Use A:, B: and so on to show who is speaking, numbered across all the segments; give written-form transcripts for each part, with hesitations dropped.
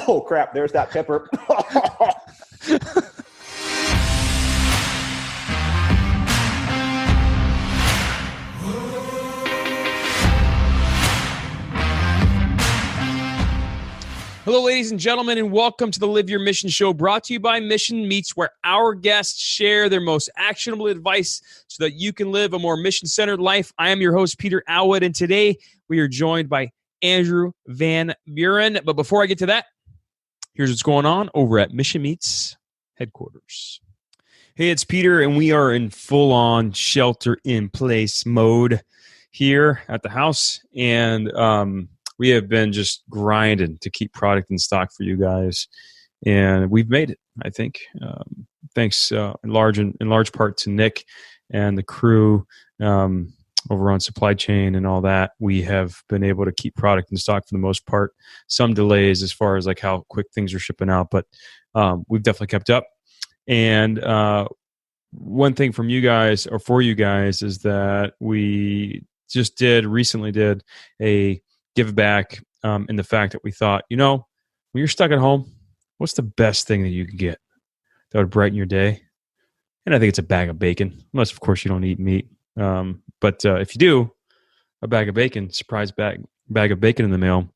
A: Oh crap, there's that pepper.
B: Hello, ladies and gentlemen, and welcome to the Live Your Mission Show, brought to you by Mission Meets, where our guests share their most actionable advice so that you can live a more mission-centered life. I am your host, Peter Alwood, and today we are joined by Andrew Van Buren. But before I get to that, here's what's going on over at Mission Meets headquarters. Hey, it's Peter, and we are in full-on shelter-in-place mode here at the house, and we have been just grinding to keep product in stock for you guys, and we've made it, I think. Thanks in large part to Nick and the crew over on supply chain and all that. We have been able to keep product in stock for the most part. Some delays as far as like how quick things are shipping out, but we've definitely kept up. And one thing from you guys, or for you guys, is that we just recently did a give back in the fact that we thought, when you're stuck at home, what's the best thing that you can get that would brighten your day? And I think it's a bag of bacon, unless, of course, you don't eat meat. But if you do, a bag of bacon, surprise bag of bacon in the mail,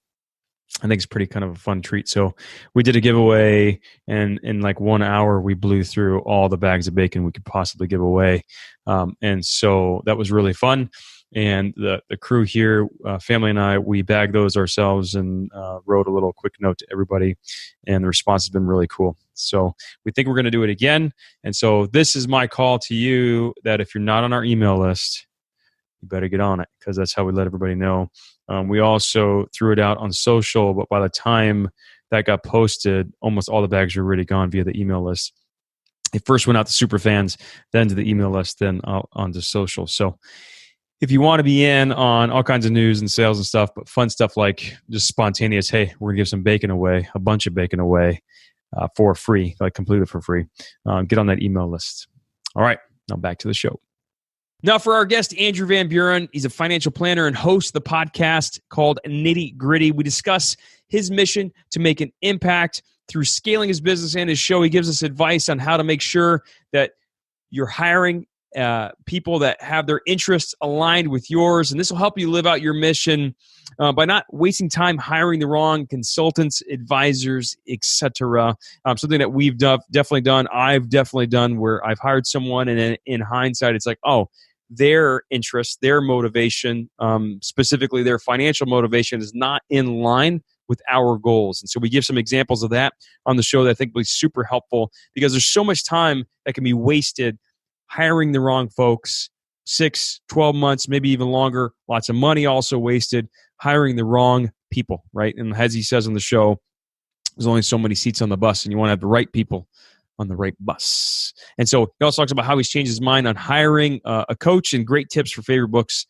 B: I think it's pretty kind of a fun treat. So we did a giveaway, and in like 1 hour, we blew through all the bags of bacon we could possibly give away. And so that was really fun. And the crew here, family and I, we bagged those ourselves and wrote a little quick note to everybody. And the response has been really cool. So we think we're going to do it again. And so this is my call to you that if you're not on our email list, you better get on it, because that's how we let everybody know. We also threw it out on social, but by the time that got posted, almost all the bags were already gone via the email list. It first went out to super fans, then to the email list, then onto social. So if you want to be in on all kinds of news and sales and stuff, but fun stuff like just spontaneous, hey, we're going to give some bacon away, a bunch of bacon away for free, like completely for free, get on that email list. All right, now back to the show. Now for our guest, Andrew Van Buren. He's a financial planner and host of the podcast called Nitty Gritty. We discuss his mission to make an impact through scaling his business and his show. He gives us advice on how to make sure that you're hiring people that have their interests aligned with yours, and this will help you live out your mission by not wasting time hiring the wrong consultants, advisors, etc. Something that we've definitely done. I've definitely done, where I've hired someone, and in hindsight, it's like, oh, their interest, their motivation, specifically their financial motivation, is not in line with our goals. And so we give some examples of that on the show that I think will be super helpful, because there's so much time that can be wasted hiring the wrong folks, 6, 12 months, maybe even longer, lots of money also wasted hiring the wrong people, right? And as he says on the show, there's only so many seats on the bus, and you want to have the right people on the right bus. And so he also talks about how he's changed his mind on hiring a coach, and great tips for favorite books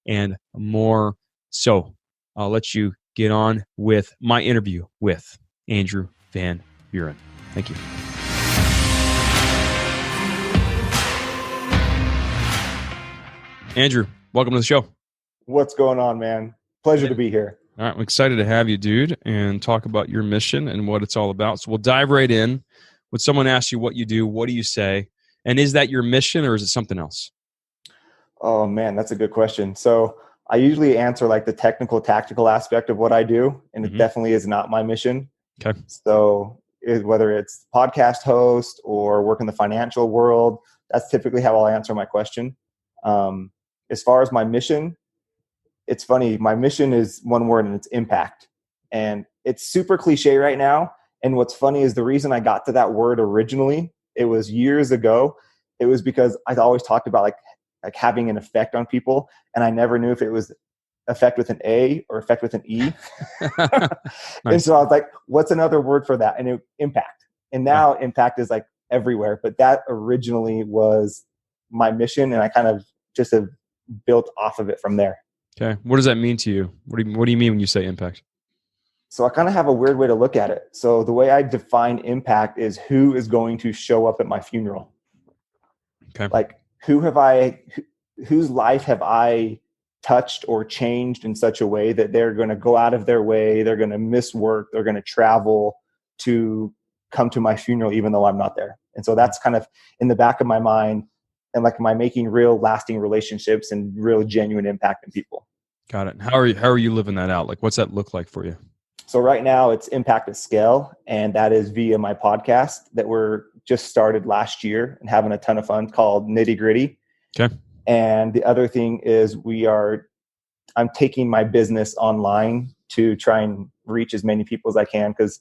B: and more. So I'll let you get on with my interview with Andrew Van Buren. Thank you. Andrew, welcome to the show.
A: What's going on, man? Pleasure to be here.
B: All right, I'm excited to have you, dude, and talk about your mission and what it's all about. So we'll dive right in. When someone asks you what you do, what do you say? And is that your mission, or is it something else?
A: Oh, man, that's a good question. So I usually answer like the technical, tactical aspect of what I do, and it definitely is not my mission.
B: Okay.
A: So whether it's podcast host or work in the financial world, that's typically how I'll answer my question. As far as my mission, it's funny. My mission is one word, and it's impact. And it's super cliche right now. And what's funny is the reason I got to that word originally, it was years ago. It was because I always talked about like having an effect on people. And I never knew if it was effect with an A or effect with an E. Nice. And so I was like, what's another word for that? And impact. And now impact is like everywhere. But that originally was my mission. And I kind of just have built off of it from there.
B: Okay. What does that mean to you? What do you mean when you say impact?
A: So I kind of have a weird way to look at it. So the way I define impact is who is going to show up at my funeral.
B: Okay.
A: Like whose life have I touched or changed in such a way that they're going to go out of their way, they're going to miss work, they're going to travel to come to my funeral, even though I'm not there. And so that's kind of in the back of my mind. And like, am I making real lasting relationships and real genuine impact in people?
B: Got it. And how are you living that out? Like, what's that look like for you?
A: So right now it's impact at scale. And that is via my podcast that we're just started last year and having a ton of fun, called Nitty Gritty.
B: Okay.
A: And the other thing is I'm taking my business online to try and reach as many people as I can, because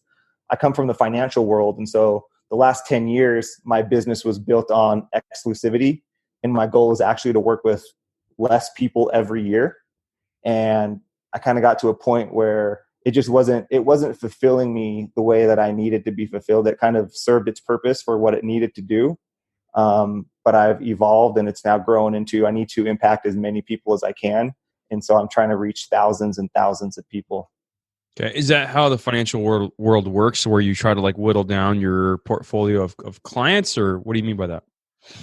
A: I come from the financial world. And so the last 10 years, my business was built on exclusivity. And my goal is actually to work with less people every year. And I kind of got to a point where it wasn't fulfilling me the way that I needed to be fulfilled. It kind of served its purpose for what it needed to do. But I've evolved, and it's now grown into, I need to impact as many people as I can. And so I'm trying to reach thousands and thousands of people.
B: Okay. Is that how the financial world works, where you try to like whittle down your portfolio of clients, or what do you mean by that?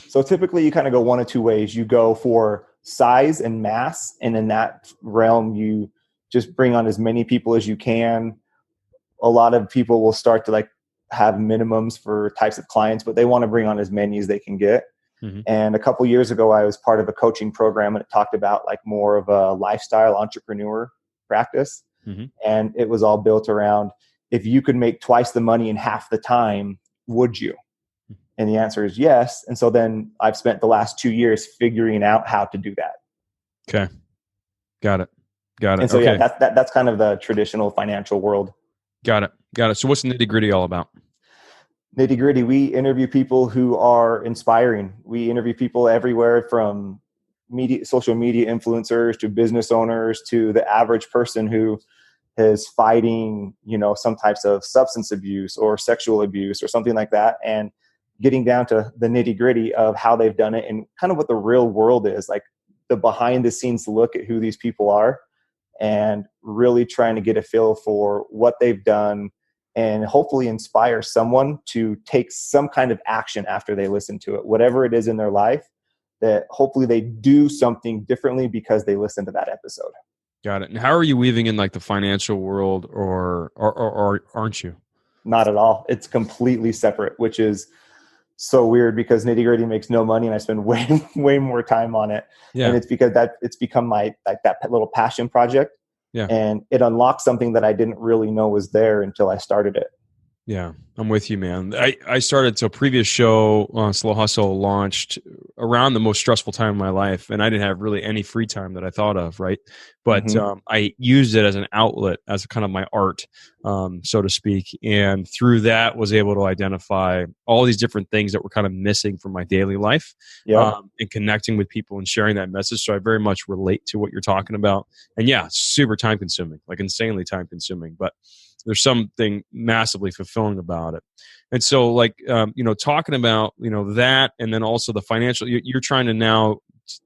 A: So typically you kind of go one of two ways. You go for size and mass. And in that realm, you just bring on as many people as you can. A lot of people will start to like have minimums for types of clients, but they want to bring on as many as they can get. Mm-hmm. And a couple years ago, I was part of a coaching program, and it talked about like more of a lifestyle entrepreneur practice. Mm-hmm. And it was all built around, if you could make twice the money in half the time, would you? And the answer is yes. And so then I've spent the last 2 years figuring out how to do that.
B: Okay. Got it.
A: And so, okay. That's kind of the traditional financial world.
B: Got it. So what's Nitty Gritty all about?
A: Nitty Gritty, we interview people who are inspiring. We interview people everywhere from social media influencers to business owners to the average person who is fighting, some types of substance abuse or sexual abuse or something like that, and getting down to the nitty gritty of how they've done it and kind of what the real world is, like the behind the scenes look at who these people are, and really trying to get a feel for what they've done and hopefully inspire someone to take some kind of action after they listen to it, whatever it is in their life, that hopefully they do something differently because they listened to that episode.
B: Got it. And how are you weaving in like the financial world, or aren't you?
A: Not at all. It's completely separate, which is so weird, because Nitty Gritty makes no money and I spend way more time on it. Yeah. And it's because it's become my, like, that little passion project. Yeah. And it unlocked something that I didn't really know was there until I started it.
B: Yeah, I'm with you, man. I started, so previous show, Slow Hustle, launched around the most stressful time of my life, and I didn't have really any free time that I thought of, right? But I used it as an outlet, as kind of my art, so to speak, and through that was able to identify all these different things that were kind of missing from my daily life, and connecting with people and sharing that message. So I very much relate to what you're talking about. And yeah, super time consuming, like insanely time consuming, but there's something massively fulfilling about it. And so like, talking about, that, and then also the financial, you're trying to now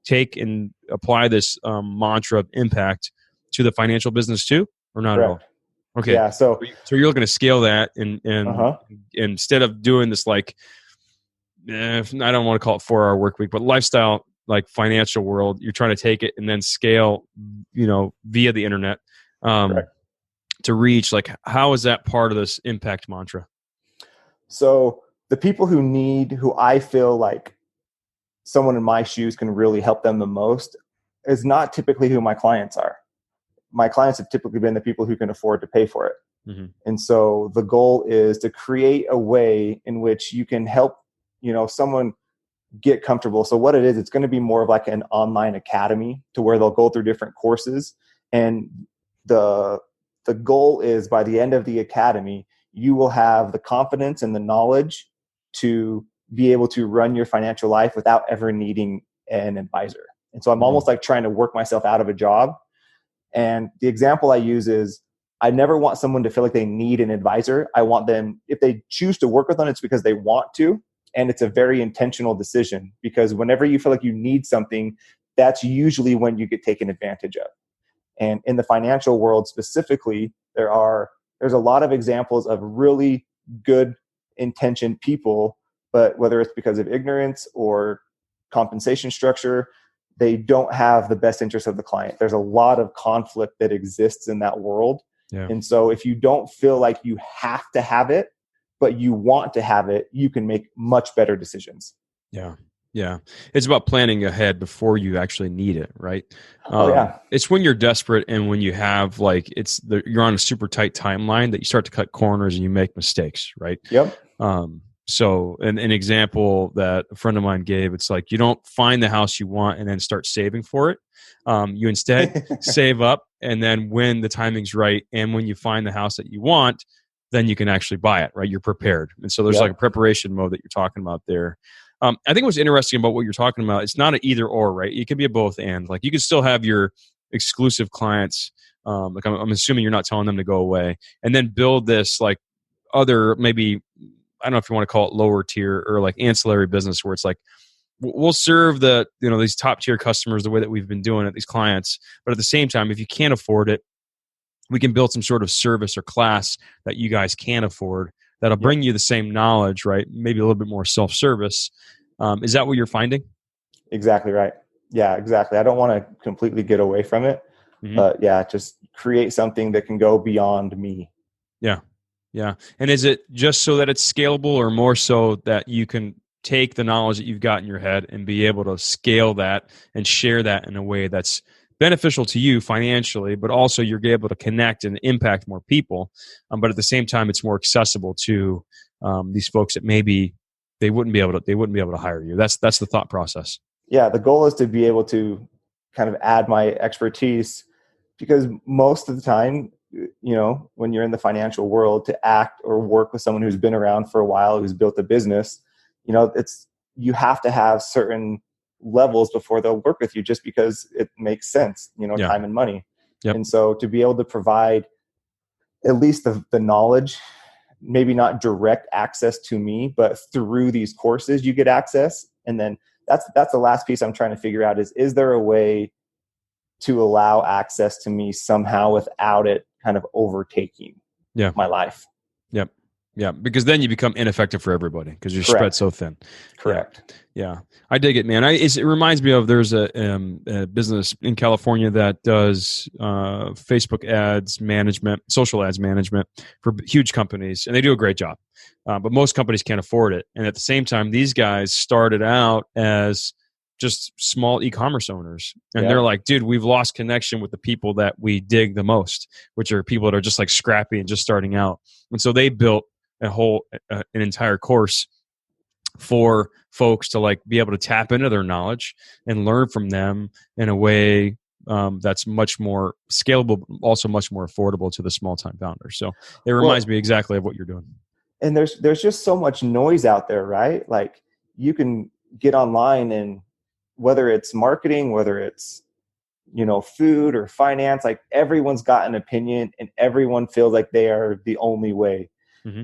B: take and apply this mantra of impact to the financial business too, or not
A: Correct.
B: At all? Okay.
A: Yeah. So
B: you're looking to scale that and instead of doing this, like, I don't want to call it 4-hour work week, but lifestyle, like financial world, you're trying to take it and then scale, via the internet.
A: Correct.
B: To reach, like, how is that part of this impact mantra?
A: So the people who I feel like someone in my shoes can really help them the most is not typically who my clients are. My clients have typically been the people who can afford to pay for it. Mm-hmm. And so the goal is to create a way in which you can help, someone get comfortable. So what it is, it's going to be more of like an online academy to where they'll go through different courses. And the goal is, by the end of the academy, you will have the confidence and the knowledge to be able to run your financial life without ever needing an advisor. And so I'm almost like trying to work myself out of a job. And the example I use is, I never want someone to feel like they need an advisor. I want them, if they choose to work with them, it's because they want to. And it's a very intentional decision, because whenever you feel like you need something, that's usually when you get taken advantage of. And in the financial world specifically, there's a lot of examples of really good intentioned people, but whether it's because of ignorance or compensation structure, they don't have the best interest of the client. There's a lot of conflict that exists in that world. Yeah. And so if you don't feel like you have to have it, but you want to have it, you can make much better decisions.
B: Yeah. Yeah. It's about planning ahead before you actually need it, right?
A: Oh yeah.
B: It's when you're desperate and when you have you're on a super tight timeline that you start to cut corners and you make mistakes, right?
A: Yep.
B: So an example that a friend of mine gave, it's like you don't find the house you want and then start saving for it. You instead save up, and then when the timing's right and when you find the house that you want, then you can actually buy it, right? You're prepared. And so there's like a preparation mode that you're talking about there. I think what's interesting about what you're talking about, it's not an either or, right? It can be a both and. Like you can still have your exclusive clients. Like I'm assuming you're not telling them to go away, and then build this like other, maybe, I don't know if you want to call it lower tier or like ancillary business, where it's like we'll serve these top tier customers the way that we've been doing it, these clients. But at the same time, if you can't afford it, we can build some sort of service or class that you guys can afford that'll bring you the same knowledge, right? Maybe a little bit more self-service. Is that what you're finding?
A: Exactly right. Yeah, exactly. I don't want to completely get away from it, but yeah, just create something that can go beyond me.
B: Yeah. Yeah. And is it just so that it's scalable, or more so that you can take the knowledge that you've got in your head and be able to scale that and share that in a way that's beneficial to you financially, but also you're able to connect and impact more people. But at the same time, it's more accessible to these folks that maybe they wouldn't be able to hire you. That's the thought process.
A: Yeah. The goal is to be able to kind of add my expertise, because most of the time, when you're in the financial world, to act or work with someone who's been around for a while, who's built a business, you have to have certain levels before they'll work with you, just because it makes sense, time and money.
B: Yep.
A: And so to be able to provide at least the knowledge, maybe not direct access to me, but through these courses you get access. And then that's the last piece I'm trying to figure out is there a way to allow access to me somehow without it kind of overtaking my life?
B: Yep. Yeah, because then you become ineffective for everybody because you're spread so thin.
A: Correct.
B: Yeah. I dig it, man. It reminds me of, there's a business in California that does Facebook ads management, social ads management for huge companies, and they do a great job. But most companies can't afford it. And at the same time, these guys started out as just small e-commerce owners. And they're like, dude, we've lost connection with the people that we dig the most, which are people that are just like scrappy and just starting out. And so they built an entire course for folks to like be able to tap into their knowledge and learn from them in a way that's much more scalable, also much more affordable to the small time founders. So it reminds me exactly of what you're doing.
A: And there's just so much noise out there, right? Like you can get online, and whether it's marketing, whether it's food or finance, like everyone's got an opinion and everyone feels like they are the only way.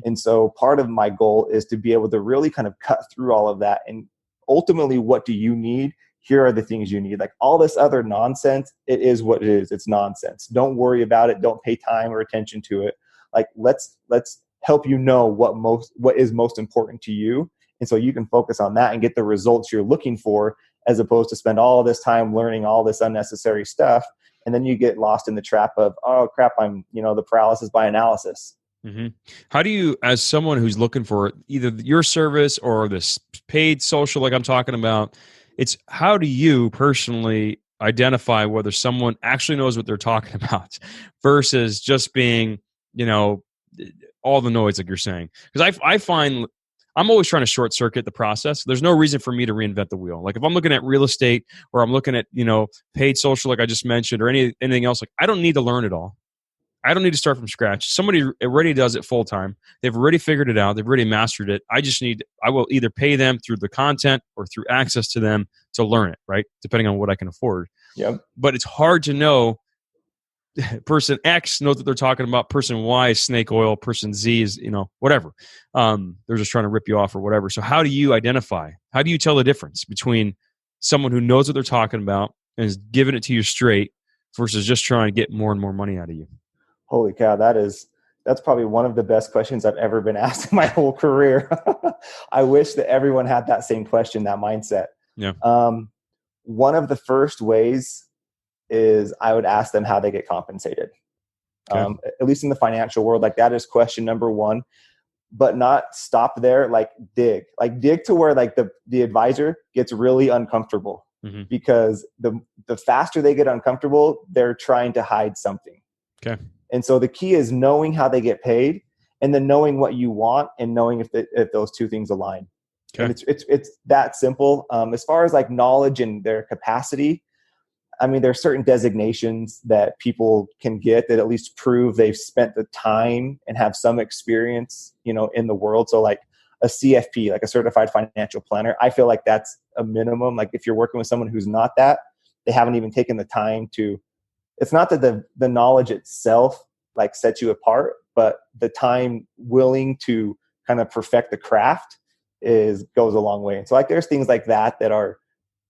A: And so part of my goal is to be able to really kind of cut through all of that. And ultimately, what do you need? Here are the things you need. Like all this other nonsense, it is what it is. It's nonsense. Don't worry about it. Don't pay time or attention to it. Like let's help you know what is most important to you. And so you can focus on that and get the results you're looking for, as opposed to spend all this time learning all this unnecessary stuff. And then you get lost in the trap of, oh crap, I'm, the paralysis by analysis.
B: How do you, as someone who's looking for either your service or this paid social, like I'm talking about, it's how do you personally identify whether someone actually knows what they're talking about versus just being, all the noise, like you're saying? Because I find I'm always trying to short circuit the process. There's no reason for me to reinvent the wheel. Like if I'm looking at real estate, or I'm looking at, paid social, like I just mentioned, or anything else, like I don't need to learn it all. I don't need to start from scratch. Somebody already does it full time. They've already figured it out. They've already mastered it. I will either pay them through the content or through access to them to learn it, right? Depending on what I can afford.
A: Yep.
B: But it's hard to know. Person X knows what they're talking about. Person Y is snake oil. Person Z is, whatever. They're just trying to rip you off or whatever. So how do you identify? How do you tell the difference between someone who knows what they're talking about and is giving it to you straight versus just trying to get more and more money out of you?
A: Holy cow, that's probably one of the best questions I've ever been asked in my whole career. I wish that everyone had that same question, that mindset.
B: Yeah.
A: One of the first ways is I would ask them how they get compensated. Okay. At least in the financial world, like that is question number one. but not stop there. Like dig to where like the advisor gets really uncomfortable, because the faster they get uncomfortable, they're trying to hide something.
B: Okay.
A: And so the key is knowing how they get paid, and then knowing what you want, and knowing if those two things align. Okay. And it's that simple. As far as like knowledge and their capacity, I mean, there are certain designations that people can get that at least prove they've spent the time and have some experience, in the world. So like a CFP, like a certified financial planner, I feel like that's a minimum. Like if you're working with someone who's not that, they haven't even taken the time to, it's not that the knowledge itself like sets you apart, but the time willing to kind of perfect the craft goes a long way. And so like there's things like that are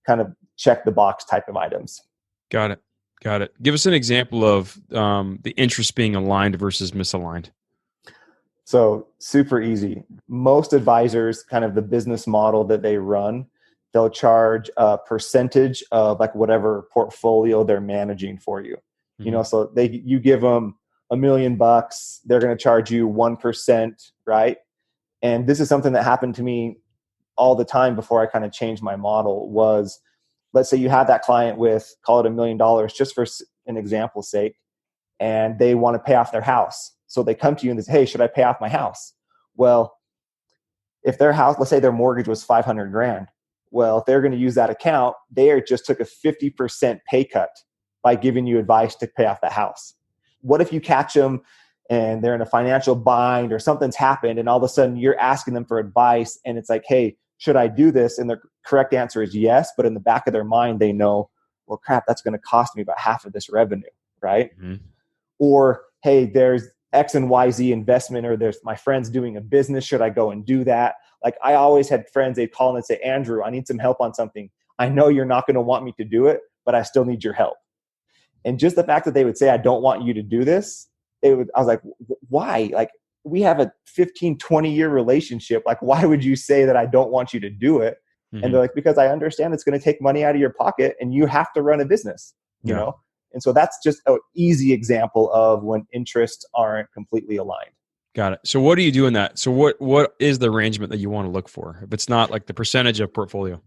A: kind of check the box type of items.
B: Got it. Give us an example of the interest being aligned versus misaligned.
A: So super easy. Most advisors, kind of the business model that they run, they'll charge a percentage of like whatever portfolio they're managing for you. So you give them $1 million, they're going to charge you 1%, right? And this is something that happened to me all the time before I kind of changed my model. Was, let's say you have that client with, call it $1 million, just for an example's sake, and they want to pay off their house. So they come to you and they say, hey, should I pay off my house? Well, if their house, let's say their mortgage was $500,000. Well, if they're going to use that account, they just took a 50% pay cut by giving you advice to pay off the house. What if you catch them and they're in a financial bind or something's happened, and all of a sudden you're asking them for advice, and it's like, hey, should I do this? And the correct answer is yes, but in the back of their mind, they know, well, crap, that's going to cost me about half of this revenue, right? Or, hey, there's X and YZ investment, or there's my friend's doing a business. Should I go and do that? Like I always had friends, they'd call and say, Andrew, I need some help on something. I know you're not going to want me to do it, but I still need your help. And just the fact that they would say, I don't want you to do this, I was like, why? Like, we have a 15, 20-year relationship. Like, why would you say that I don't want you to do it? And they're like, because I understand it's going to take money out of your pocket and you have to run a business, you know? And so that's just an easy example of when interests aren't completely aligned.
B: Got it. So what do you do in that? So what is the arrangement that you want to look for if it's not like the percentage of portfolio?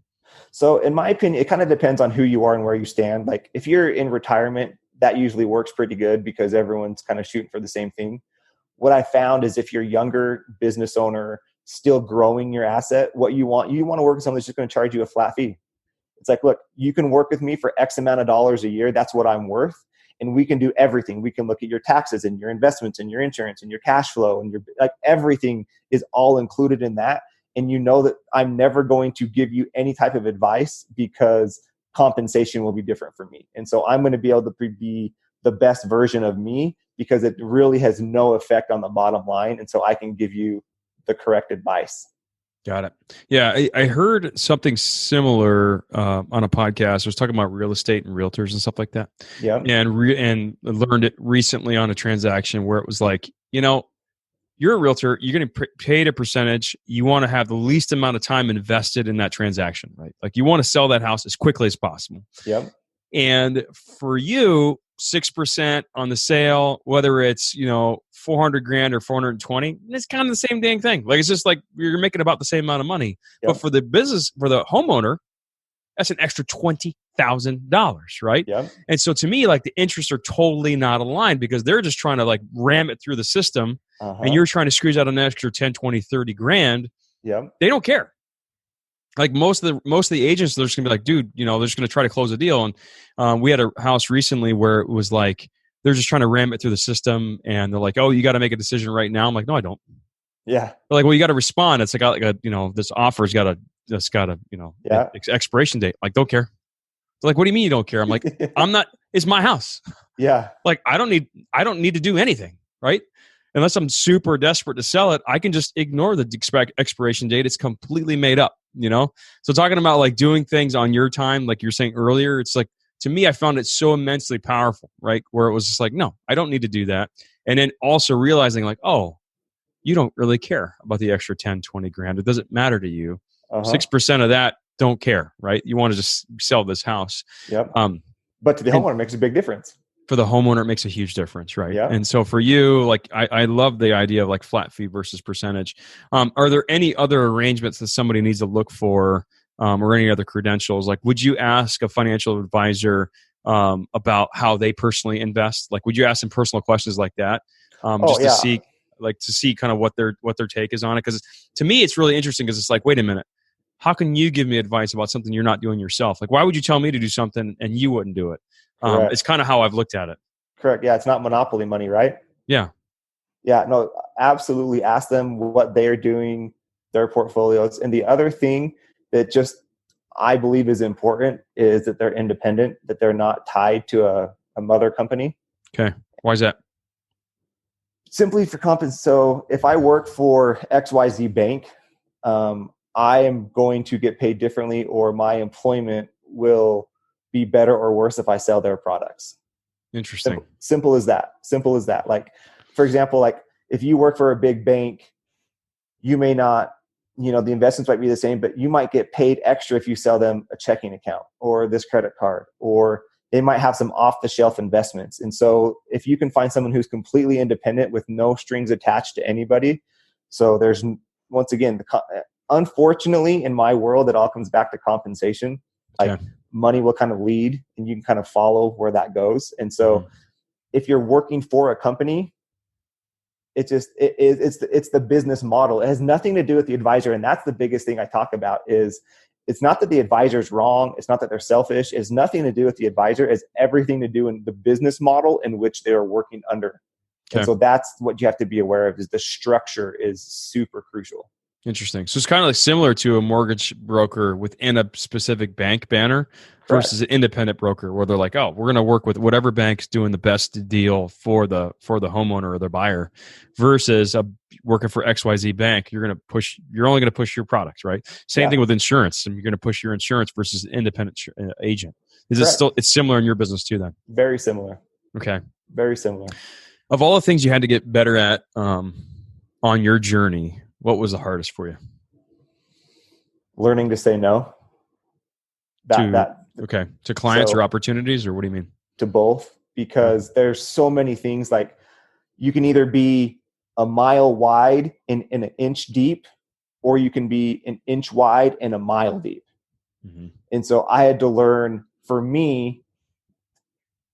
A: So in my opinion, it kind of depends on who you are and where you stand. Like if you're in retirement, that usually works pretty good because everyone's kind of shooting for the same thing. What I found is if you're a younger business owner, still growing your asset, what you want to work with someone that's just going to charge you a flat fee. It's like, look, you can work with me for X amount of dollars a year. That's what I'm worth. And we can do everything. We can look at your taxes and your investments and your insurance and your cash flow and your, like, everything is all included in that. And you know that I'm never going to give you any type of advice because compensation will be different for me. And so I'm going to be able to be the best version of me because it really has no effect on the bottom line. And so I can give you the correct advice.
B: Got it. Yeah, I heard something similar on a podcast. I was talking about real estate and realtors and stuff like that.
A: Yeah.
B: And learned it recently on a transaction where it was like, you're a realtor, you're getting paid a percentage. You want to have the least amount of time invested in that transaction, right? Like you want to sell that house as quickly as possible.
A: Yep.
B: And for you, 6% on the sale, whether it's, $400,000 or 420, it's kind of the same dang thing. Like, it's just like you're making about the same amount of money. Yep. But for the business, for the homeowner, that's an extra $20,000, right?
A: Yep.
B: And so to me, like the interests are totally not aligned because they're just trying to like ram it through the system and you're trying to squeeze out an extra 10, 20, 30 grand.
A: Yep.
B: They don't care. Like most of the agents, they're just gonna be like, dude, they're just gonna try to close a deal. And we had a house recently where it was like they're just trying to ram it through the system, and they're like, oh, you got to make a decision right now. I'm like, no, I don't.
A: Yeah.
B: They're like, well, you got to respond. It's like this offer's got a expiration date. Like, don't care. They're like, what do you mean you don't care? I'm like, I'm not. It's my house.
A: Yeah. Like
B: I don't need to do anything, right? Unless I'm super desperate to sell it, I can just ignore the expiration date. It's completely made up, So talking about like doing things on your time, like you're saying earlier, it's like, to me, I found it so immensely powerful, right? Where it was just like, no, I don't need to do that. And then also realizing like, oh, you don't really care about the extra 10, 20 grand. It doesn't matter to you. 6% of that don't care, right? You want to just sell this house.
A: Yep. But to the homeowner, it makes a big difference.
B: for the homeowner, it makes a huge difference, right?
A: Yeah.
B: And so for you, like I love the idea of like flat fee versus percentage. Are there any other arrangements that somebody needs to look for, or any other credentials? Like, would you ask a financial advisor about how they personally invest? Like, would you ask them personal questions like that, just to see kind of what their take is on it? Because to me, it's really interesting because it's like, wait a minute, how can you give me advice about something you're not doing yourself? Like, why would you tell me to do something and you wouldn't do it? It's kind of how I've looked at it.
A: Correct. Yeah. It's not monopoly money, right?
B: Yeah.
A: Yeah. No, absolutely. Ask them what they're doing, their portfolios. And the other thing that just I believe is important is that they're independent, that they're not tied to a mother company.
B: Okay. Why is that?
A: Simply for compensation. So if I work for XYZ Bank, I am going to get paid differently, or my employment will be better or worse if I sell their products.
B: Interesting.
A: Simple as that. Simple as that. Like, for example, like if you work for a big bank, you may not, the investments might be the same, but you might get paid extra if you sell them a checking account or this credit card, or they might have some off the shelf investments. And so if you can find someone who's completely independent with no strings attached to anybody, so there's, once again, unfortunately in my world, it all comes back to compensation. Like money will kind of lead and you can kind of follow where that goes. And so if you're working for a company, it's the business model. It has nothing to do with the advisor. And that's the biggest thing I talk about is it's not that the advisor is wrong. It's not that they're selfish. It's nothing to do with the advisor. It's everything to do in the business model in which they are working under. Okay. And so that's what you have to be aware of, is the structure is super crucial.
B: Interesting. So it's kind of like similar to a mortgage broker within a specific bank banner versus an independent broker where they're like, oh, we're going to work with whatever bank's doing the best deal for the homeowner or the buyer, versus working for XYZ Bank. You're only going to push your products, right? Same thing with insurance, and you're going to push your insurance versus an independent agent. It's similar in your business too then?
A: Very similar.
B: Okay.
A: Very similar.
B: Of all the things you had to get better at on your journey, what was the hardest for you?
A: Learning to say no.
B: To clients or opportunities, or what do you mean?
A: To both, because there's so many things. Like you can either be a mile wide and an inch deep, or you can be an inch wide and a mile deep. Mm-hmm. And so I had to learn, for me,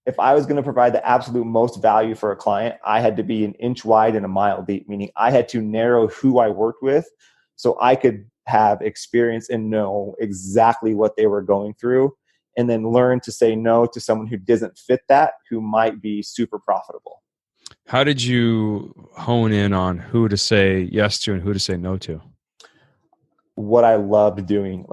A: if I was going to provide the absolute most value for a client, I had to be an inch wide and a mile deep, meaning I had to narrow who I worked with so I could have experience and know exactly what they were going through, and then learn to say no to someone who doesn't fit that, who might be super profitable.
B: How did you hone in on who to say yes to and who to say no to?
A: What I loved doing.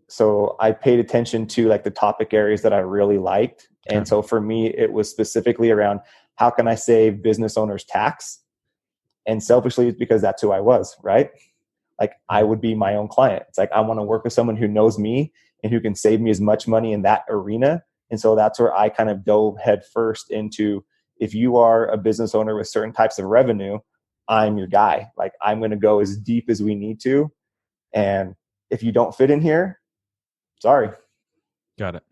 A: So I paid attention to the topic areas that I really liked. Okay. And so for me, it was specifically around how can I save business owners tax? And selfishly, it's because that's who I was, right? I would be my own client. It's I want to work with someone who knows me and who can save me as much money in that arena. And so that's where I kind of dove head first into, if you are a business owner with certain types of revenue, I'm your guy. I'm going to go as deep as we need to. And if you don't fit in here, sorry.
B: Got it.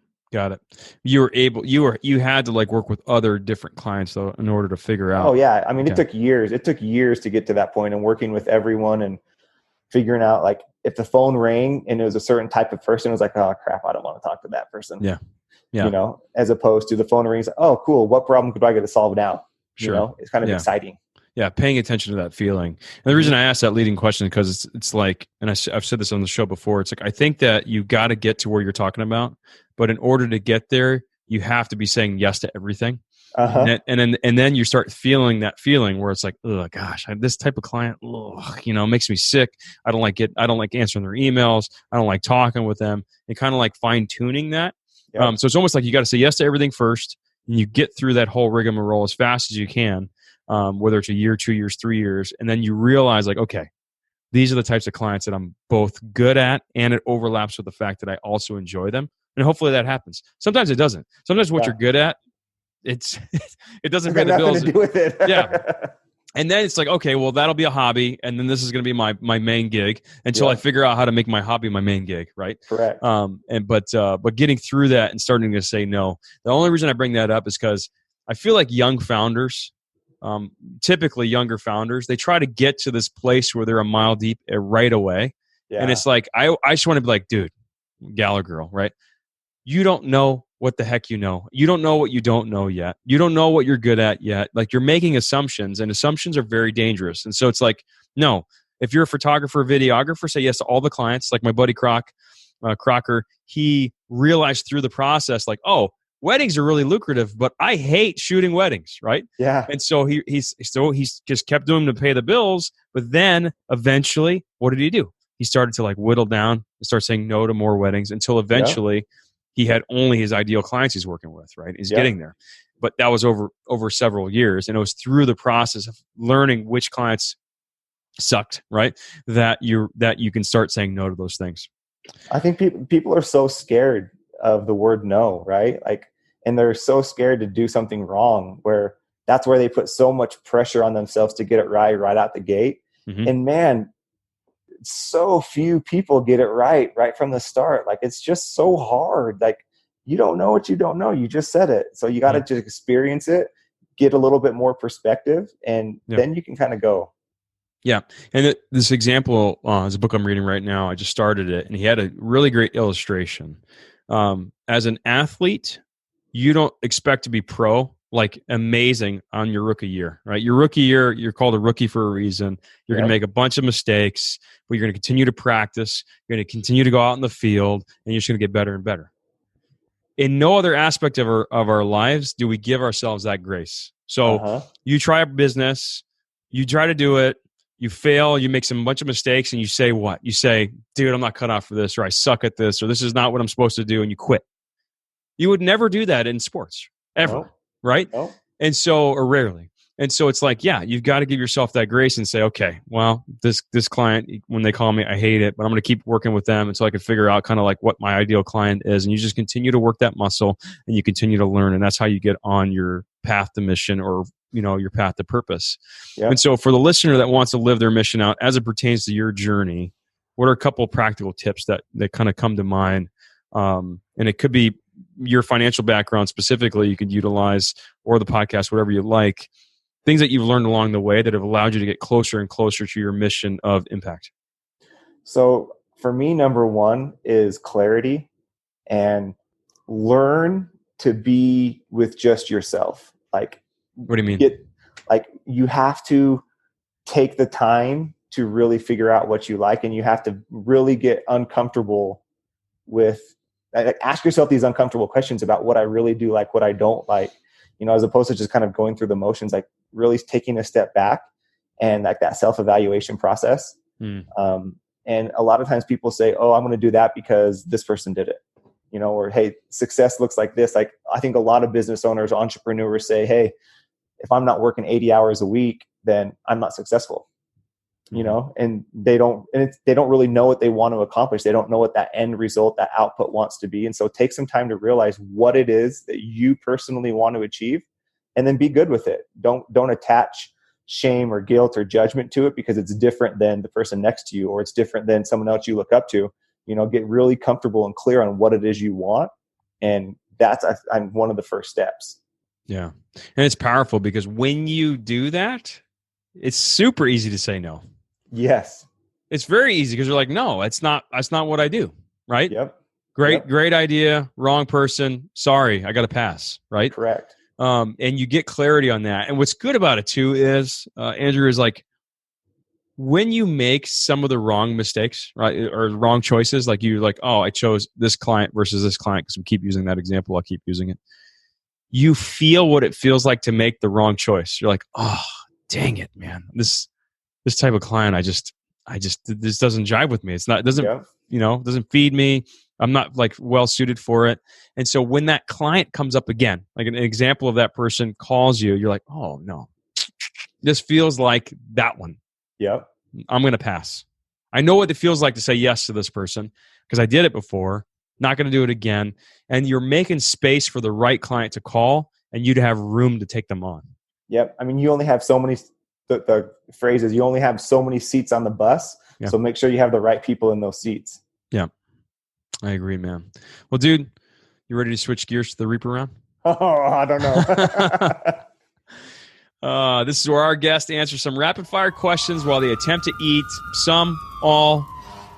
B: You had to work with other different clients though in order to figure out.
A: Oh yeah. I mean, It took years. It took years to get to that point, and working with everyone and figuring out if the phone rang and it was a certain type of person, it was oh crap, I don't want to talk to that person.
B: Yeah.
A: As opposed to the phone rings. Oh, cool. What problem could I get to solve now?
B: Sure.
A: It's kind of exciting.
B: Yeah, paying attention to that feeling. And the reason I asked that leading question is because it's and I've said this on the show before, it's I think that you got to get to where you're talking about, but in order to get there, you have to be saying yes to everything. Uh-huh. And then you start feeling that feeling where it's oh gosh, this type of client, makes me sick. I don't like answering their emails. I don't like talking with them, and kind of fine tuning that. Yep. So it's almost you got to say yes to everything first, and you get through that whole rigmarole as fast as you can. Whether it's a year, 2 years, 3 years, and then you realize okay, these are the types of clients that I'm both good at, and it overlaps with the fact that I also enjoy them. And hopefully that happens. Sometimes it doesn't. Sometimes what you're good at, it doesn't pay the bills.
A: To do with it.
B: Yeah. And then it's okay, well, that'll be a hobby, and then this is going to be my main gig until I figure out how to make my hobby my main gig, right?
A: Correct.
B: But getting through that and starting to say no. The only reason I bring that up is because I feel like young founders, typically younger founders, they try to get to this place where they're a mile deep right away.
A: Yeah.
B: And it's like, I just want to be like, dude, gal or girl, right? You don't know what the heck you know. You don't know what you don't know yet. You don't know what you're good at yet. Like, you're making assumptions, and assumptions are very dangerous. And so it's like, no, if you're a photographer, videographer, say yes to all the clients. Like my buddy Crocker, he realized through the process, like, oh, weddings are really lucrative, but I hate shooting weddings, right?
A: Yeah.
B: And so he's just kept doing them to pay the bills. But then eventually, what did he do? He started to like whittle down and start saying no to more weddings until eventually he had only his ideal clients he's working with, right? He's getting there. But that was over several years. And it was through the process of learning which clients sucked, right? That you can start saying no to those things.
A: I think people are so scared of the word no, right? Like, and they're so scared to do something wrong, where that's where they put so much pressure on themselves to get it right out the gate.
B: Mm-hmm.
A: And man, so few people get it right from the start. Like, it's just so hard. Like, you don't know what you don't know. You just said it. So you got to just experience it, get a little bit more perspective, and then you can kind of go.
B: Yeah. And this example is a book I'm reading right now. I just started it, and he had a really great illustration. As an athlete, you don't expect to be pro, like amazing on your rookie year, right? Your rookie year, you're called a rookie for a reason. You're going to make a bunch of mistakes, but you're going to continue to practice. You're going to continue to go out in the field, and you're just going to get better and better. In no other aspect of our lives do we give ourselves that grace. So you try a business, you try to do it, you fail, you make some bunch of mistakes, and you say what? You say, dude, I'm not cut out for this, or I suck at this, or this is not what I'm supposed to do, and you quit. You would never do that in sports, ever, right?
A: No.
B: And so, or rarely. And so it's like, yeah, you've got to give yourself that grace and say, okay, well, this client, when they call me, I hate it, but I'm going to keep working with them until I can figure out kind of like what my ideal client is. And you just continue to work that muscle, and you continue to learn. And that's how you get on your path to mission, or, you know, your path to purpose. Yep. And so for the listener that wants to live their mission out as it pertains to your journey, what are a couple of practical tips that kind of come to mind? And it could be your financial background specifically you could utilize, or the podcast, whatever you like. Things that you've learned along the way that have allowed you to get closer and closer to your mission of impact.
A: So for me, number one is clarity, and learn to be with just yourself. Like,
B: what do you mean?
A: You have to take the time to really figure out what you like, and you have to really get uncomfortable with, ask yourself these uncomfortable questions about what I really do like, what I don't like, you know, as opposed to just kind of going through the motions, like really taking a step back and like that self-evaluation process. And a lot of times people say, oh, I'm going to do that because this person did it, you know, or, hey, success looks like this. Like, I think a lot of business owners, entrepreneurs say, hey, if I'm not working 80 hours a week, then I'm not successful, you know, and they don't really know what they want to accomplish. They don't know what that end result, that output wants to be. And so take some time to realize what it is that you personally want to achieve, and then be good with it. Don't attach shame or guilt or judgment to it because it's different than the person next to you, or it's different than someone else you look up to. You know, get really comfortable and clear on what it is you want. And that's one of the first steps.
B: Yeah. And it's powerful because when you do that, it's super easy to say no.
A: Yes.
B: It's very easy because you're like, no, that's not what I do. Right.
A: Yep.
B: Great idea. Wrong person. Sorry. I got to pass. Right.
A: Correct.
B: And you get clarity on that. And what's good about it too is, Andrew, is like, when you make some of the wrong mistakes, right, or wrong choices, like you're like, oh, I chose this client versus this client, because we keep using that example. I'll keep using it. You feel what it feels like to make the wrong choice. You're like, oh, dang it, man. This type of client, this doesn't jive with me. Doesn't feed me. I'm not like well suited for it. And so when that client comes up again, like an example of that person calls you, you're like, oh no, this feels like that one.
A: Yep.
B: I'm going to pass. I know what it feels like to say yes to this person because I did it before. Not going to do it again. And you're making space for the right client to call and you to have room to take them on.
A: Yep. I mean, you only have so many, the phrase is you only have so many seats on the bus. Yeah. So make sure you have the right people in those seats.
B: Yeah. I agree, man. Well, dude, you ready to switch gears to the Reaper round?
A: Oh, I don't know.
B: This is where our guests answer some rapid-fire questions while they attempt to eat all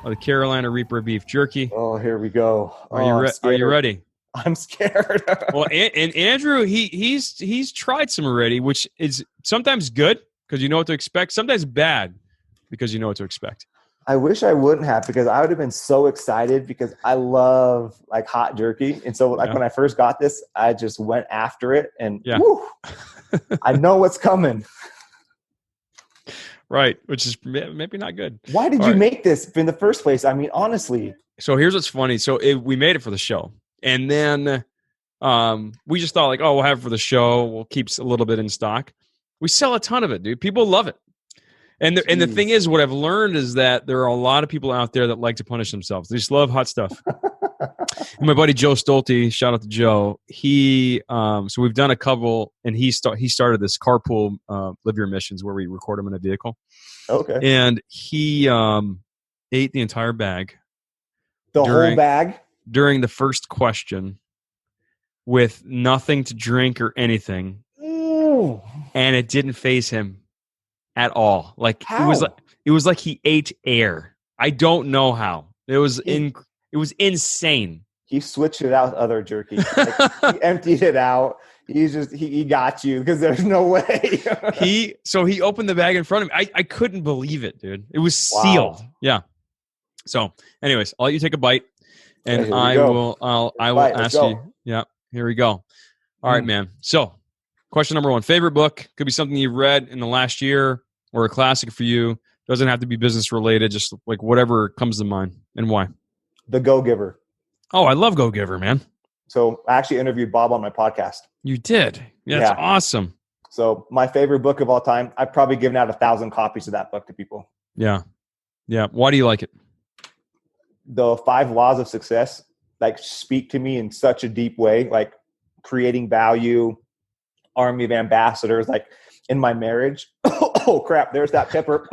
B: of the Carolina Reaper beef jerky.
A: Oh, here we go.
B: Are you ready?
A: I'm scared.
B: Well, and Andrew, he's tried some already, which is sometimes good because you know what to expect, sometimes bad because you know what to expect.
A: I wish I wouldn't have, because I would have been so excited, because I love like hot jerky. And so when I first got this, I just went after it, and woo, I know what's coming.
B: Right, which is maybe not good.
A: Why did you make this in the first place? I mean, honestly.
B: So here's what's funny. So we made it for the show. And then we just thought, like, oh, we'll have it for the show. We'll keep a little bit in stock. We sell a ton of it, dude. People love it. And the thing is, what I've learned is that there are a lot of people out there that like to punish themselves. They just love hot stuff. And my buddy Joe Stolte, shout out to Joe. So we've done a couple, and he started this carpool Live Your Missions where we record them in a vehicle.
A: Okay.
B: And he ate the entire bag.
A: Whole bag?
B: During the first question with nothing to drink or anything.
A: Ooh. And
B: it didn't faze him at all. Like
A: how?
B: It was like he ate air. I don't know how. It was insane.
A: He switched it out with other jerky. Like, he emptied it out. He got you, because there's no way.
B: he opened the bag in front of me. I couldn't believe it, dude. It was sealed. Wow. Yeah. So anyways, I'll let you take a bite. And I will ask you. Yeah, here we go. All right, man. So, question number 1: favorite book. Could be something you've read in the last year or a classic for you. Doesn't have to be business related. Just like whatever comes to mind, and why.
A: The Go-Giver.
B: Oh, I love Go-Giver, man.
A: So I actually interviewed Bob on my podcast.
B: You did? Yeah, that's awesome.
A: So my favorite book of all time. I've probably given out 1,000 copies of that book to people.
B: Yeah. Why do you like it?
A: The 5 laws of success like speak to me in such a deep way, like creating value, army of ambassadors, like in my marriage. Oh crap, there's that pepper.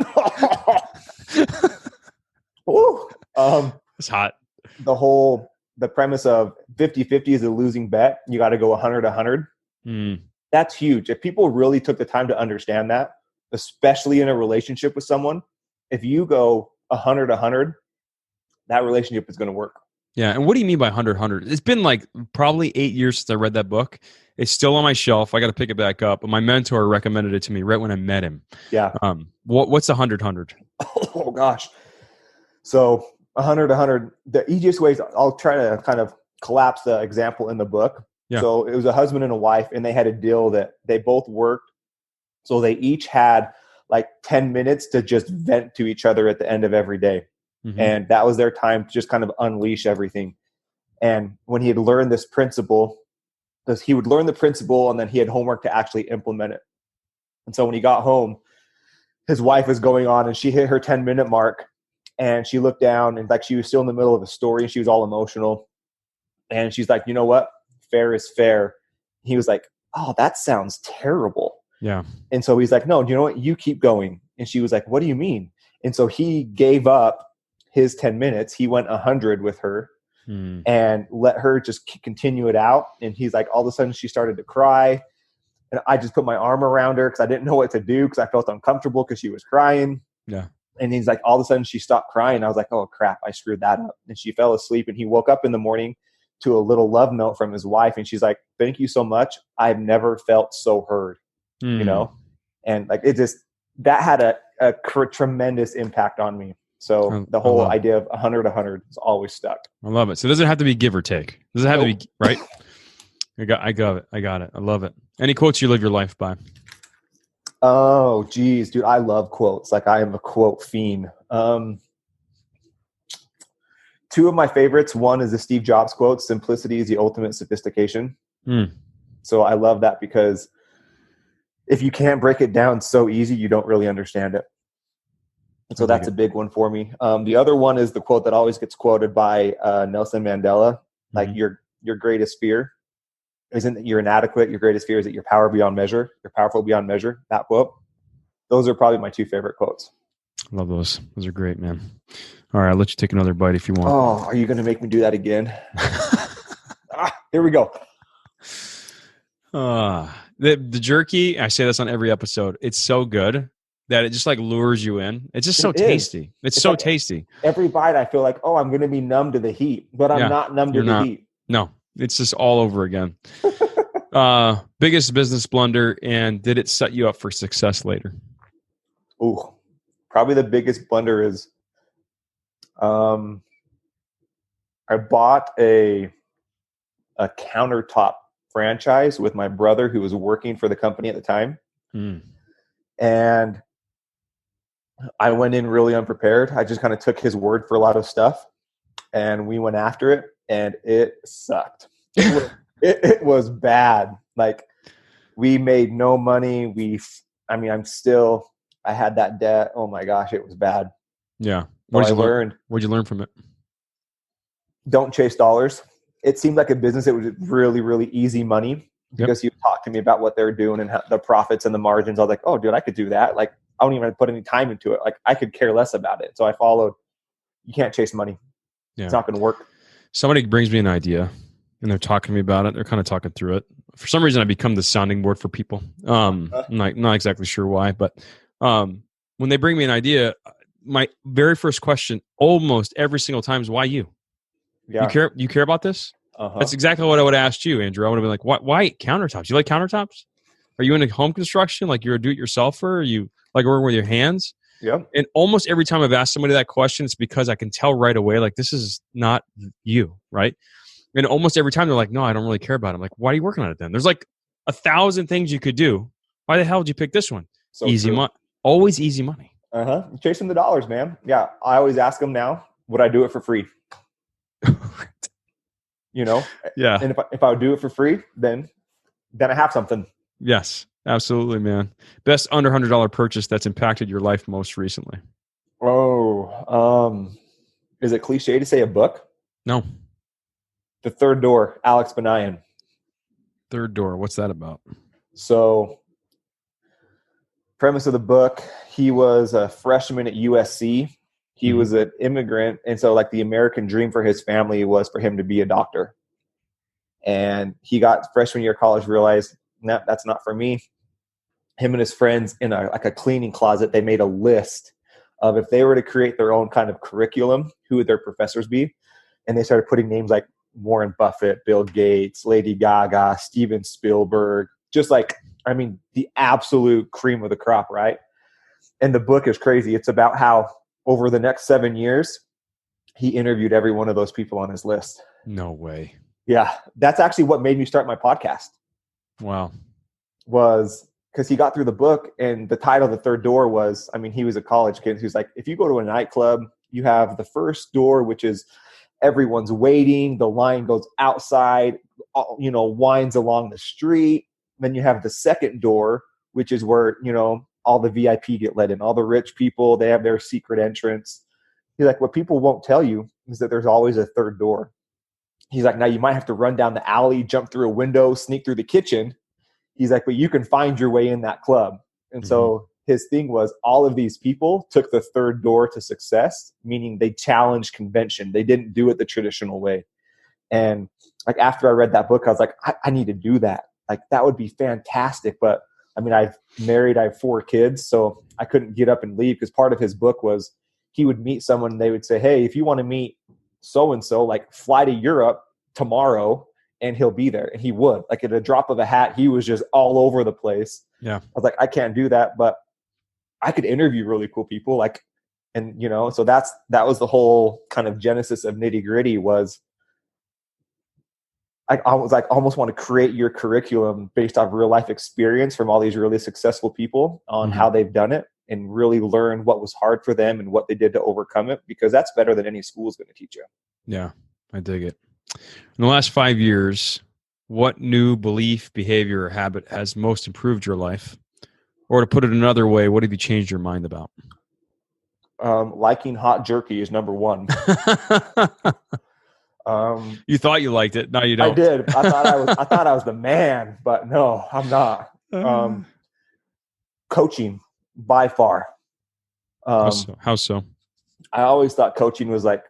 B: It's hot.
A: The premise of 50-50 is a losing bet. You got to go 100-100. That's huge. If people really took the time to understand that, especially in a relationship with someone, if you go 100-100, that relationship is going to work.
B: Yeah. And what do you mean by 100-100? It's been like probably 8 years since I read that book. It's still on my shelf. I got to pick it back up. But my mentor recommended it to me right when I met him.
A: Yeah.
B: What's 100-100?
A: Oh gosh. So 100-100, the easiest ways, I'll try to kind of collapse the example in the book. Yeah. So it was a husband and a wife, and they had a deal that they both worked. So they each had like 10 minutes to just vent to each other at the end of every day. Mm-hmm. And that was their time to just kind of unleash everything. And when he had learned this principle, because he would learn the principle and then he had homework to actually implement it. And so when he got home, his wife was going on and she hit her 10-minute mark, and she looked down and like she was still in the middle of a story and she was all emotional. And she's like, you know what? Fair is fair. He was like, oh, that sounds terrible.
B: Yeah.
A: And so he's like, no, you know what? You keep going. And she was like, what do you mean? And so he gave up his 10 minutes. He went 100 with her and let her just continue it out. And he's like, all of a sudden she started to cry. And I just put my arm around her because I didn't know what to do because I felt uncomfortable because she was crying.
B: Yeah.
A: And he's like, all of a sudden she stopped crying. I was like, oh crap, I screwed that up. And she fell asleep, and he woke up in the morning to a little love note from his wife. And she's like, thank you so much. I've never felt so heard, you know? And like, it just, that had a tremendous impact on me. So the whole idea of 100-100 is always stuck.
B: I love it. So it doesn't have to be give or take. Does it have to be, right? I got it. I love it. Any quotes you live your life by?
A: Oh, geez, dude. I love quotes. Like, I am a quote fiend. Two of my favorites. One is the Steve Jobs quote, simplicity is the ultimate sophistication. So I love that because if you can't break it down so easy, you don't really understand it. And so that's a big one for me. The other one is the quote that always gets quoted by Nelson Mandela, like your greatest fear isn't that you're inadequate. Your greatest fear is that you're power beyond measure. You're powerful beyond measure. That quote. Those are probably my two favorite quotes.
B: Love those. Those are great, man. All right, I'll let you take another bite if you want.
A: Oh, are you going to make me do that again? Here we go.
B: The jerky, I say this on every episode. It's so good that it just like lures you in. It's just so tasty. It's so
A: like
B: tasty.
A: Every bite, I feel like, oh, I'm going to be numb to the heat, but I'm not numb to the heat.
B: No, it's just all over again. Biggest business blunder, and did it set you up for success later?
A: Ooh, probably the biggest blunder is, I bought a countertop franchise with my brother who was working for the company at the time. And I went in really unprepared. I just kind of took his word for a lot of stuff, and we went after it, and it sucked. It was bad. Like, we made no money. I had that debt. Oh my gosh, it was bad.
B: Yeah.
A: What'd you
B: learn from it?
A: Don't chase dollars. It seemed like a business that was really, really easy money because you talked to me about what they're doing and the profits and the margins. I was like, oh, dude, I could do that. Like, I don't even have to put any time into it. Like, I could care less about it. So I followed, you can't chase money. Yeah. It's not going to work.
B: Somebody brings me an idea and they're talking to me about it. They're kind of talking through it. For some reason, I become the sounding board for people. I'm not exactly sure why, but when they bring me an idea, my very first question almost every single time is, why you? Yeah. You care about this? That's exactly what I would have asked you, Andrew. I would have been like, why countertops? You like countertops? Are you into home construction? Like, you're a do-it-yourselfer? Or you like working with your hands?
A: Yeah.
B: And almost every time I've asked somebody that question, it's because I can tell right away, like, this is not you, right? And almost every time they're like, no, I don't really care about it. I'm like, why are you working on it then? There's like 1,000 things you could do. Why the hell did you pick this one? So easy money. Always easy money.
A: Chasing the dollars, man. Yeah. I always ask them now, would I do it for free? Yeah. And if I would do it for free, then I have something.
B: Yes, absolutely, man. Best under $100 purchase that's impacted your life most recently.
A: Is it cliche to say a book?
B: No.
A: The Third Door, Alex Benayan.
B: Third Door. What's that about?
A: So, premise of the book, he was a freshman at USC. He was an immigrant. And so, like, the American dream for his family was for him to be a doctor. And he got freshman year of college, realized, no, that's not for me. Him and his friends in a cleaning closet, they made a list of if they were to create their own kind of curriculum, who would their professors be? And they started putting names like Warren Buffett, Bill Gates, Lady Gaga, Steven Spielberg, just like, the absolute cream of the crop, right? And the book is crazy. It's about how over the next 7 years, he interviewed every one of those people on his list.
B: No way.
A: Yeah. That's actually what made me start my podcast.
B: Wow.
A: Was because he got through the book, and the title of The Third Door was, he was a college kid. He was like, if you go to a nightclub, you have the first door, which is everyone's waiting. The line goes outside, winds along the street. Then you have the second door, which is where, all the VIP get let in. All the rich people, they have their secret entrance. He's like, what people won't tell you is that there's always a third door. He's like, now you might have to run down the alley, jump through a window, sneak through the kitchen. He's like, but you can find your way in that club. And so his thing was, all of these people took the third door to success, meaning they challenged convention. They didn't do it the traditional way. And like, after I read that book, I was like, I need to do that. Like, that would be fantastic. But I've married, I have 4 kids, so I couldn't get up and leave, because part of his book was he would meet someone and they would say, hey, if you want to meet so-and-so, like, fly to Europe tomorrow and he'll be there. And he would, like, at a drop of a hat, he was just all over the place.
B: Yeah.
A: I was like, I can't do that, but I could interview really cool people. Like, and so that was the whole kind of genesis of Nitty Gritty. Was I was like, almost want to create your curriculum based off real life experience from all these really successful people on how they've done it, and really learn what was hard for them and what they did to overcome it, because that's better than any school is going to teach you.
B: Yeah, I dig it. In the last 5 years, what new belief, behavior, or habit has most improved your life? Or to put it another way, what have you changed your mind about?
A: Liking hot jerky is number 1.
B: You thought you liked it. No, you don't.
A: I did. I thought I was the man, but no, I'm not. Coaching, by far.
B: How so?
A: I always thought coaching was like,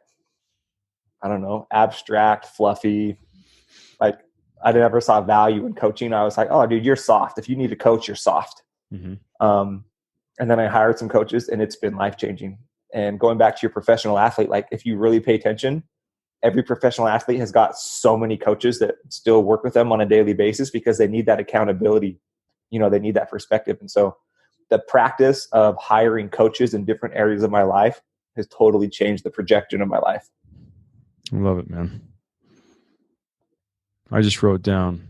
A: I don't know, abstract, fluffy. Like, I never saw value in coaching. I was like, oh, dude, you're soft. If you need a coach, you're soft.
B: Mm-hmm.
A: And then I hired some coaches, and it's been life-changing. And going back to your professional athlete, like if you really pay attention, every professional athlete has got so many coaches that still work with them on a daily basis because they need that accountability. They need that perspective. And so the practice of hiring coaches in different areas of my life has totally changed the projection of my life.
B: I love it, man. I just wrote down,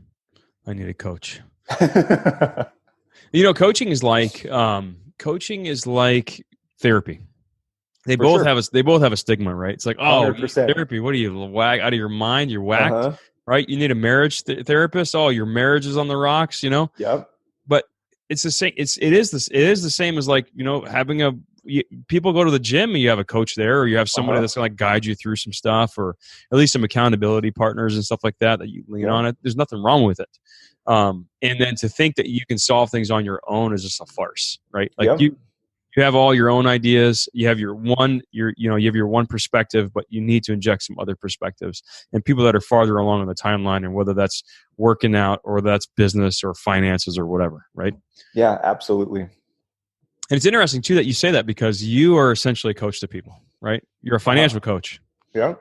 B: I need a coach. Coaching is like therapy. They both have a stigma, right? It's like, oh,
A: 100%.
B: therapy. What are you, whack out of your mind? You're whacked, right? You need a marriage therapist. Oh, your marriage is on the rocks,
A: Yep.
B: But it's the same. It is the same as like, having people go to the gym and you have a coach there, or you have somebody that's going to guide you through some stuff, or at least some accountability partners and stuff like that you lean on it. There's nothing wrong with it. And then to think that you can solve things on your own is just a farce, right? Like you have all your own ideas. You have your one perspective, but you need to inject some other perspectives and people that are farther along on the timeline, and whether that's working out or that's business or finances or whatever, right?
A: Yeah, absolutely.
B: And it's interesting too that you say that, because you are essentially a coach to people, right? You're a financial coach.
A: Yeah.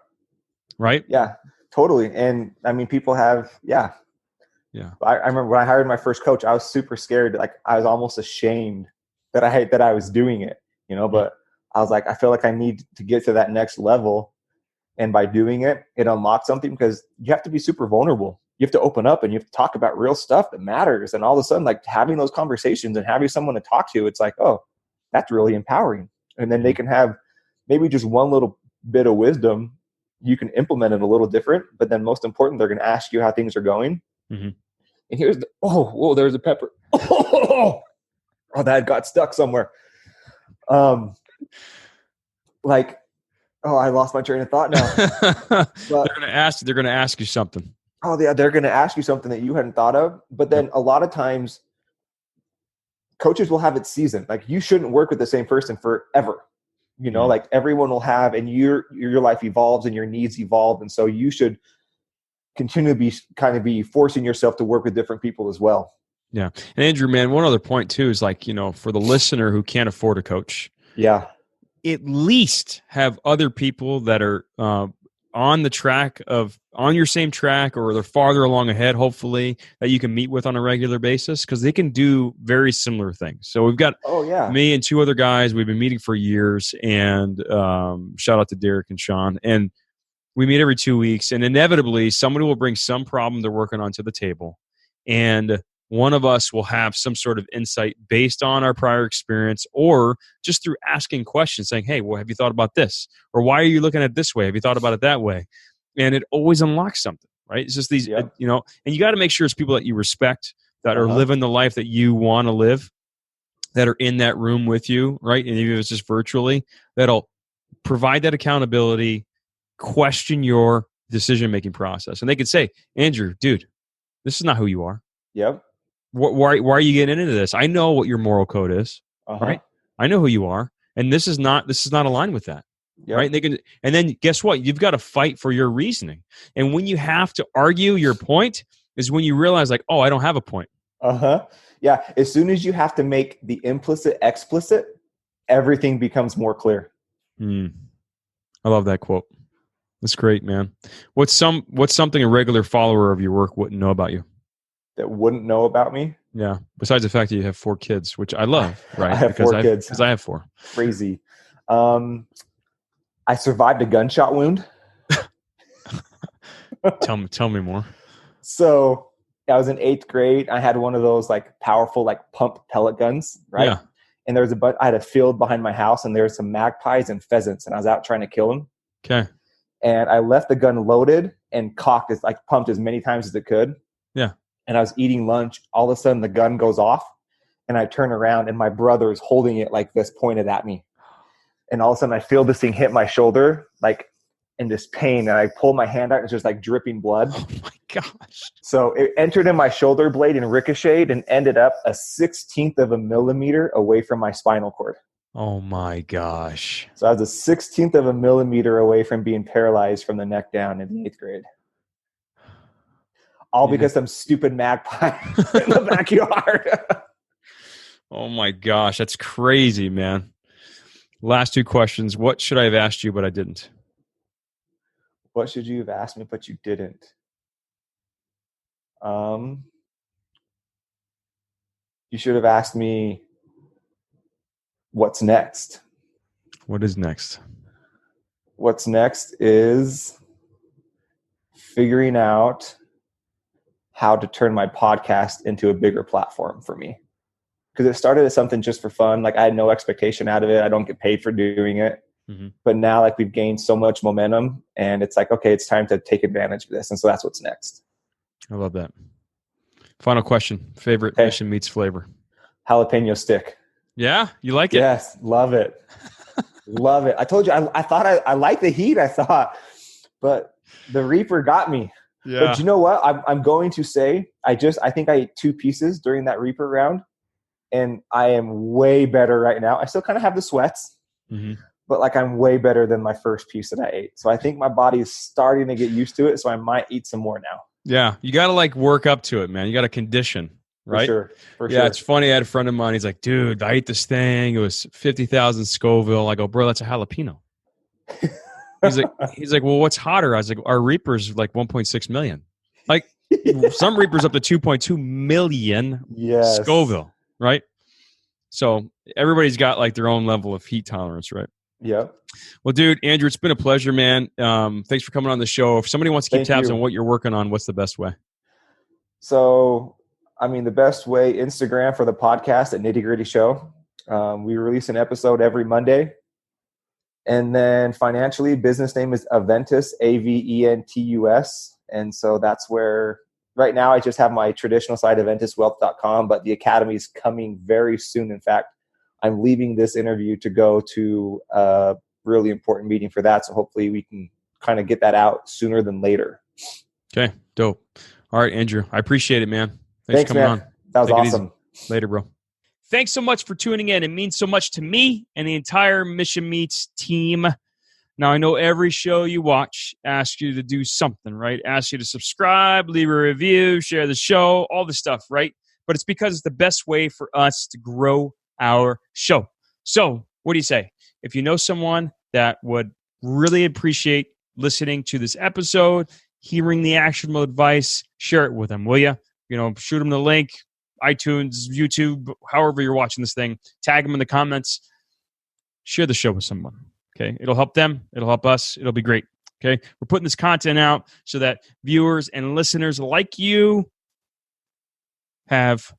B: Right?
A: Yeah, totally. And I mean, people have, yeah. I remember when I hired my first coach, I was super scared. Like I was almost ashamed that I was doing it, but I was like, I feel like I need to get to that next level. And by doing it, it unlocks something, because you have to be super vulnerable. You have to open up and you have to talk about real stuff that matters. And all of a sudden, like having those conversations and having someone to talk to, it's like, oh, that's really empowering. And then they can have maybe just one little bit of wisdom. You can implement it a little different, but then most important, they're going to ask you how things are going. Mm-hmm. And here's there's a pepper. Oh, that got stuck somewhere. I lost my train of thought now.
B: But they're going to ask you something.
A: Oh yeah, they're going to ask you something that you hadn't thought of. But then a lot of times, coaches will have it seasoned. Like you shouldn't work with the same person forever. Like everyone will have, and your life evolves and your needs evolve, and so you should continue to be forcing yourself to work with different people as well.
B: Yeah. And Andrew, man, one other point too is like, for the listener who can't afford a coach.
A: Yeah.
B: At least have other people that are on your same track, or they're farther along ahead, hopefully, that you can meet with on a regular basis, because they can do very similar things. So we've got me and two other guys. We've been meeting for years, and shout out to Derek and Sean. And we meet every 2 weeks, and inevitably somebody will bring some problem they're working on to the table. And one of us will have some sort of insight based on our prior experience, or just through asking questions saying, hey, well, have you thought about this? Or why are you looking at it this way? Have you thought about it that way? And it always unlocks something, right? It's just these, and you got to make sure it's people that you respect, that are living the life that you want to live, that are in that room with you, right? And even if it's just virtually, that'll provide that accountability, question your decision-making process. And they could say, Andrew, dude, this is not who you are.
A: Yep.
B: Why are you getting into this? I know what your moral code is, right? I know who you are. And this is not aligned with that. Yep. Right. And then guess what? You've got to fight for your reasoning. And when you have to argue your point is when you realize like, oh, I don't have a point.
A: Yeah. As soon as you have to make the implicit explicit, everything becomes more clear.
B: I love that quote. That's great, man. What's something a regular follower of your work wouldn't know about you?
A: That wouldn't know about me?
B: Yeah. Besides the fact that you have 4 kids, which I love, right?
A: I have 4 kids.
B: Because I have 4.
A: Crazy. I survived a gunshot wound.
B: Tell me more.
A: So I was in 8th grade. I had one of those like powerful like pump pellet guns, right? Yeah. And I had a field behind my house, and there were some magpies and pheasants, and I was out trying to kill them.
B: Okay.
A: And I left the gun loaded and cocked, pumped as many times as it could.
B: Yeah.
A: And I was eating lunch. All of a sudden, the gun goes off, and I turn around, and my brother is holding it like this, pointed at me. And all of a sudden, I feel this thing hit my shoulder, like in this pain. And I pull my hand out, and it's just like dripping blood.
B: Oh my gosh. So
A: it entered in my shoulder blade and ricocheted and ended up a 1/16 of a millimeter away from my spinal cord.
B: Oh my gosh.
A: So I was a 1/16 of a millimeter away from being paralyzed from the neck down in the 8th grade. all because some stupid magpie in the backyard.
B: Oh my gosh, that's crazy, man. Last two questions. What should I have asked you, but I didn't?
A: What should you have asked me, but you didn't? You should have asked me what's next.
B: What is next?
A: What's next is figuring out how to turn my podcast into a bigger platform for me. Because it started as something just for fun. Like I had no expectation out of it. I don't get paid for doing it. Mm-hmm. But now like we've gained so much momentum and it's like, okay, it's time to take advantage of this. And so that's what's next.
B: I love that. Final question. Favorite Mission Meats flavor?
A: Jalapeno stick.
B: Yeah? You like it?
A: Yes. Love it. Love it. I told you, I thought I liked the heat, I thought, but the Reaper got me. Yeah. But you know what? I'm going to say, I think I ate 2 pieces during that Reaper round and I am way better right now. I still kind of have the sweats, but like I'm way better than my first piece that I ate. So I think my body is starting to get used to it. So I might eat some more now. Yeah.
B: You got to like work up to it, man. You got to condition. Right?
A: For sure.
B: Yeah, it's funny. I had a friend of mine. He's like, dude, I ate this thing. It was 50,000 Scoville. I go, bro, that's a jalapeno. He's like, well, what's hotter? I was like, our Reaper's like 1.6 million. Like some Reaper's up to 2.2 million Scoville, right? So everybody's got like their own level of heat tolerance, right?
A: Yeah.
B: Well, dude, Andrew, it's been a pleasure, man. Thanks for coming on the show. If somebody wants to keep tabs on what you're working on, what's the best way?
A: So, the best way, Instagram for the podcast at Nitty Gritty Show. We release an episode every Monday. And then financially, business name is Aventus, Aventus. And so that's where, right now, I just have my traditional site, aventuswealth.com, but the academy is coming very soon. In fact, I'm leaving this interview to go to a really important meeting for that. So hopefully we can kind of get that out sooner than later.
B: Okay, dope. All right, Andrew, I appreciate it, man. Thanks for coming on.
A: That was awesome.
B: Later, bro. Thanks so much for tuning in. It means so much to me and the entire Mission Meats team. Now, I know every show you watch asks you to do something, right? Asks you to subscribe, leave a review, share the show, all the stuff, right? But it's because it's the best way for us to grow our show. So, what do you say? If you know someone that would really appreciate listening to this episode, hearing the actionable advice, share it with them, will you? Shoot them the link, iTunes, YouTube, however you're watching this thing. Tag them in the comments. Share the show with someone, okay? It'll help them. It'll help us. It'll be great, okay? We're putting this content out so that viewers and listeners like you have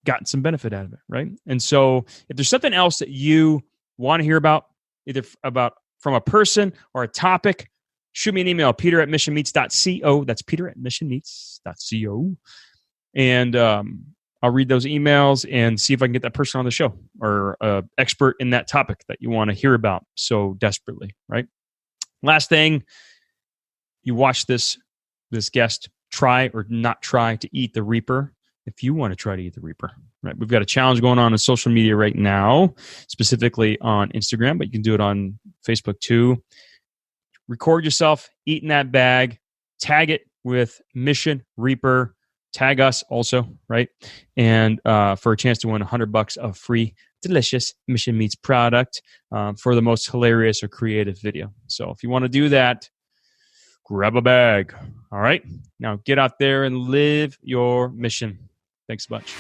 B: gotten some benefit out of it, right? And so if there's something else that you want to hear about, either about from a person or a topic, shoot me an email, peter@missionmeats.co. That's peter@missionmeats.co. And I'll read those emails and see if I can get that person on the show or an expert in that topic that you want to hear about so desperately, right? Last thing, you watch this guest try or not try to eat the Reaper. If you want to try to eat the Reaper, right? We've got a challenge going on social media right now, specifically on Instagram, but you can do it on Facebook too. Record yourself eating that bag, tag it with Mission Reaper, tag us also, right? And for a chance to win $100 of free, delicious Mission Meats product for the most hilarious or creative video. So if you want to do that, grab a bag. All right? Now get out there and live your mission. Thanks so much.